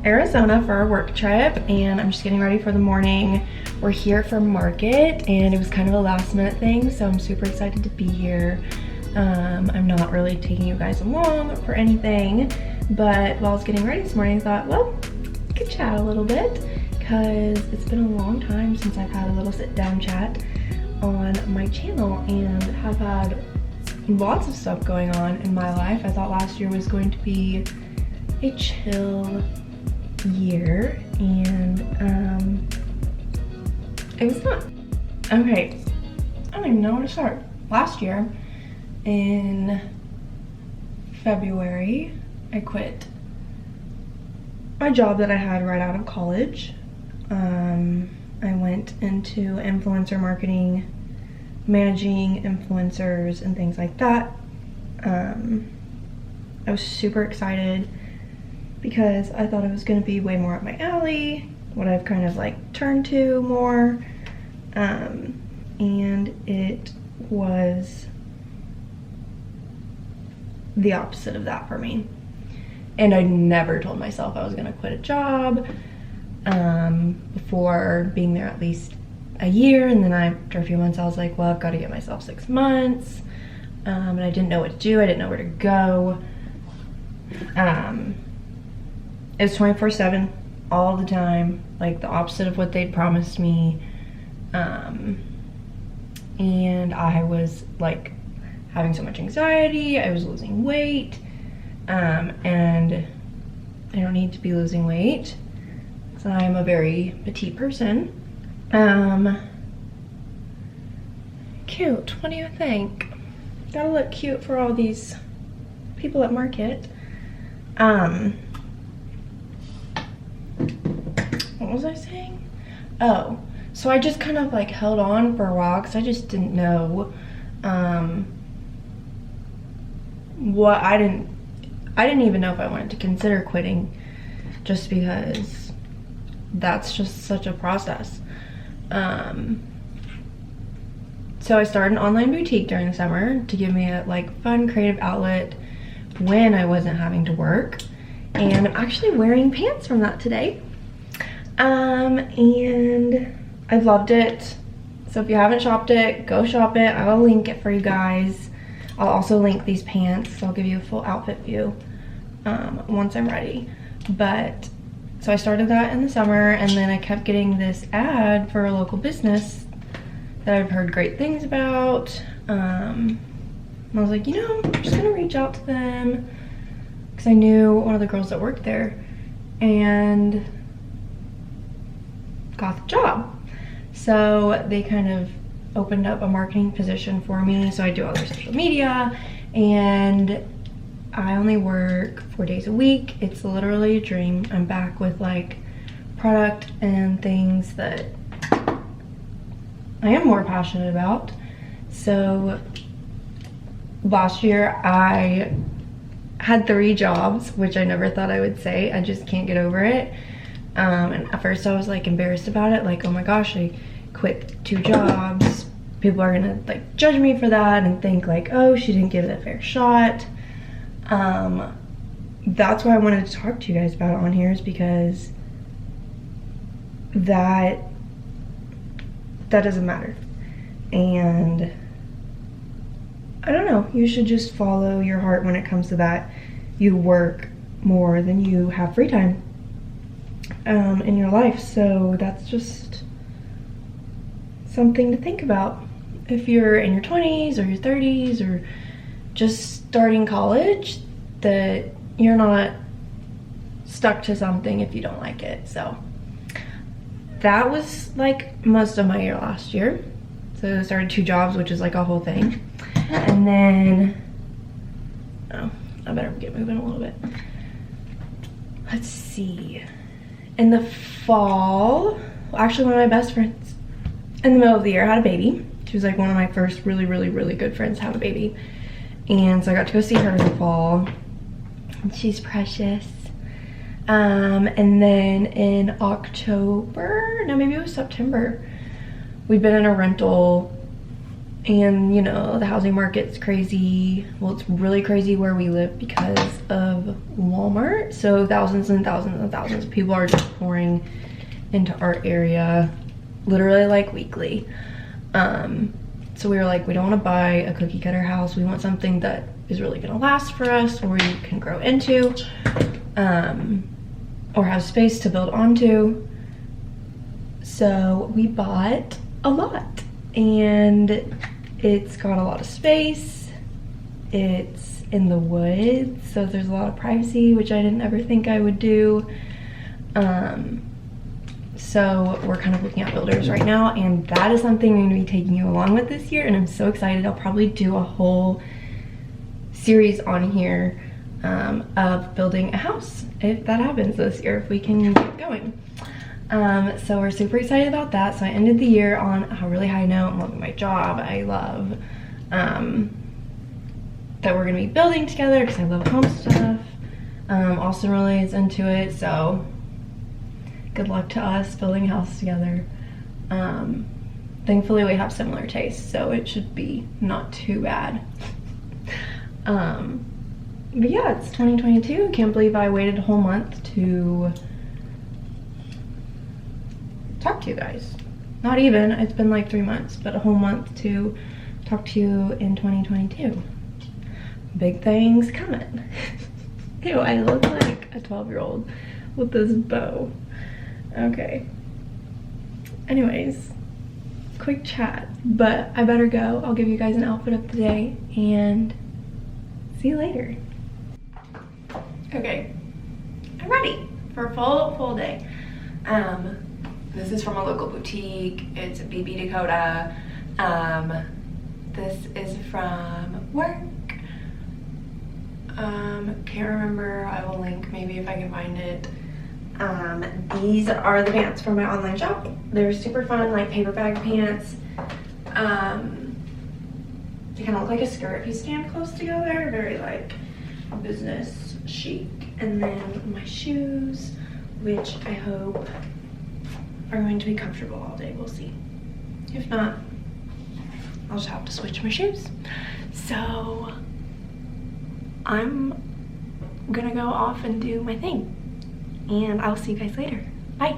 Arizona for our work trip, and I'm just getting ready for the morning. We're here for market, and it was kind of a last minute thing, so I'm super excited to be here. I'm not really taking you guys along for anything, but while I was getting ready this morning, I thought, well, I could chat a little bit because it's been a long time since I've had a little sit-down chat on my channel and have had lots of stuff going on in my life. I thought last year was going to be a chill year, and it was not. Okay, I don't even know where to start. Last year in February, I quit my job that I had right out of college. I went into influencer marketing, managing influencers and things like that. I was super excited because I thought it was going to be way more up my alley, what I've kind of like turned to more, and it was the opposite of that for me. And I never told myself I was going to quit a job before being there at least a year, and then after a few months I was like, well, I've got to give myself 6 months, and I didn't know what to do. I didn't know where to go. It was 24/7 all the time, like the opposite of what they'd promised me, and I was like having so much anxiety. I was losing weight, and I don't need to be losing weight because I'm a very petite person. Cute, what do you think? Gotta look cute for all these people at market. What was I saying? Oh, so I just kind of like held on for a while because I just didn't know what I didn't even know if I wanted to consider quitting, just because that's just such a process. So I started an online boutique during the summer to give me a like fun creative outlet when I wasn't having to work, and I'm actually wearing pants from that today. And I've loved it. So if you haven't shopped it, go shop it. I will link it for you guys. I'll also link these pants, so I'll give you a full outfit view once I'm ready. But so I started that in the summer, and then I kept getting this ad for a local business that I've heard great things about. And I was like, you know, I'm just gonna reach out to them because I knew one of the girls that worked there and got the job. So they kind of opened up a marketing position for me, so I do all their social media, and I only work 4 days a week. It's literally a dream. I'm back with like product and things that I am more passionate about. So last year I had 3 jobs, which I never thought I would say. I just can't get over it. And at first I was like embarrassed about it, like, oh my gosh, I quit 2 jobs. People are gonna like judge me for that and think like, oh, she didn't give it a fair shot. That's why I wanted to talk to you guys about it on here, is because that doesn't matter. And I don't know, you should just follow your heart when it comes to that. You work more than you have free time in your life, so that's just something to think about. If you're in your 20s or your 30s or just starting college, that you're not stuck to something if you don't like it. So that was like most of my year last year. So I started 2 jobs, which is like a whole thing. And then, oh, I better get moving a little bit. Let's see. In the fall, well, actually one of my best friends in the middle of the year had a baby. She was like one of my first really, really, really good friends to have a baby. And so I got to go see her in the fall. And she's precious. And then in October, no, maybe it was September, we'd been in a rental And you know, the housing market's crazy. Well, it's really crazy where we live because of Walmart. So thousands and thousands and thousands of people are just pouring into our area, literally like weekly. So we were like, we don't want to buy a cookie cutter house. We want something that is really gonna last for us, or we can grow into, or have space to build onto. So we bought a lot, and it's got a lot of space. It's in the woods, so there's a lot of privacy, which I didn't ever think I would do. So we're kind of looking at builders right now, and that is something I'm gonna be taking you along with this year, and I'm so excited. I'll probably do a whole series on here of building a house, if that happens this year, if we can get going. So we're super excited about that. So I ended the year on a really high note. I'm loving my job. I love that we're gonna be building together because I love home stuff. Austin really is into it, so good luck to us building a house together. Thankfully we have similar tastes, so it should be not too bad. But yeah, it's 2022. Can't believe I waited a whole month to talk to you guys. Not even, it's been like 3 months, but a whole month to talk to you in 2022. Big things coming. Ew, I look like a 12-year-old with this bow. Okay. Anyways, quick chat, but I better go. I'll give you guys an outfit of the day and see you later. Okay, I'm ready for a full day. This is from a local boutique. It's BB Dakota. This is from work. Can't remember. I will link maybe if I can find it. These are the pants from my online shop. They're super fun, like paper bag pants. They kind of look like a skirt if you stand close together. Very like business chic. And then my shoes, which I hope are going to be comfortable all day. We'll see. If not, I'll just have to switch my shoes. So I'm gonna go off and do my thing, and I'll see you guys later. Bye.